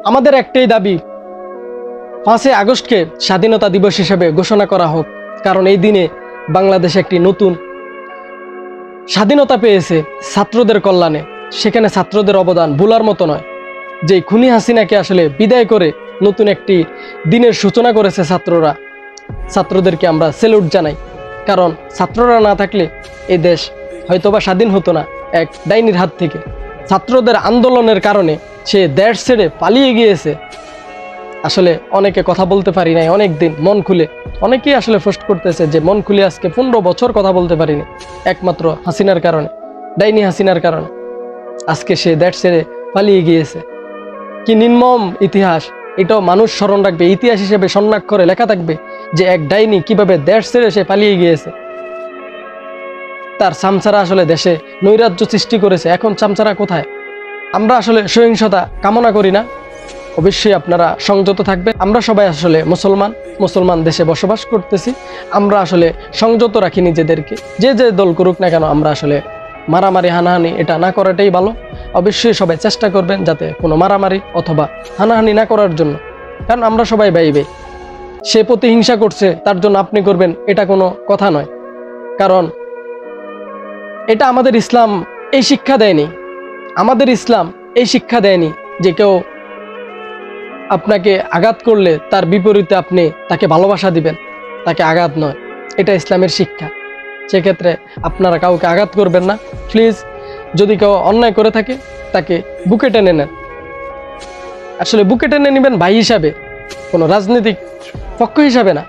আমাদের একটাই দাবি, 5ই আগস্টকে স্বাধীনতা দিবস হিসেবে ঘোষণা করা হোক। কারণ এই দিনে বাংলাদেশ একটি নতুন স্বাধীনতা পেয়েছে ছাত্রদের কল্যাণে। সেখানে ছাত্রদের অবদান ভোলার মতো নয়। যে খুনি হাসিনাকে আসলে বিদায় করে নতুন একটি দিনের সূচনা করেছে ছাত্ররা, ছাত্রদেরকে আমরা স্যালুট জানাই। কারণ ছাত্ররা না থাকলে এই দেশ হয়তোবা স্বাধীন হতো না এক ডাইনির হাত থেকে। ছাত্রদের আন্দোলনের কারণে সে দেশ ছেড়ে পালিয়ে গিয়েছে। আসলে অনেকে কথা বলতে পারি নাই অনেক দিন মন খুলে। অনেকেই আসলে পোস্ট করতেছে যে মন খুলে আজকে 15 বছর কথা বলতে পারিনি, একমাত্র হাসিনার কারণে, ডাইনি হাসিনার কারণে আজকে সে দেশ ছেড়ে পালিয়ে গিয়েছে। কি নির্মম ইতিহাস, এটাও মানুষ স্মরণ রাখবে, ইতিহাস হিসেবে স্বর্ণাক্ষরে লেখা থাকবে যে এক ডাইনি কিভাবে দেশ ছেড়ে সে পালিয়ে গিয়েছে। তার চামচারা আসলে দেশে নৈরাজ্য সৃষ্টি করেছে। এখন চামচারা কোথায়? আমরা আসলে সহিংসতা কামনা করি না, অবশ্যই আপনারা সংযত থাকবে। আমরা সবাই আসলে মুসলমান দেশে বসবাস করতেছি। আমরা আসলে সংযত রাখি নিজেদেরকে। যে যে দল করুক না কেন, আমরা আসলে মারামারি হানাহানি এটা না করাটাই ভালো। অবশ্যই সবাই চেষ্টা করবেন যাতে কোনো মারামারি অথবা হানাহানি না করার জন্য। কারণ আমরা সবাই ভাই ভাই। সে প্রতিহিংসা করছে তার জন্য আপনি করবেন, এটা কোনো কথা নয়। কারণ এটা আমাদের ইসলাম এই শিক্ষা দেয়নি। আমাদের ইসলাম এই শিক্ষা দেয়নি যে কেউ আপনাকে আঘাত করলে তার বিপরীতে আপনি তাকে ভালোবাসা দিবেন, তাকে আঘাত নয়। এটা ইসলামের শিক্ষা। সেক্ষেত্রে আপনারা কাউকে আঘাত করবেন না প্লিজ। যদি কেউ অন্যায় করে থাকে তাকে বুকে টেনে নেন। আসলে বুকে টেনে নেবেন ভাই হিসাবে, কোনো রাজনৈতিক পক্ষ হিসাবে না।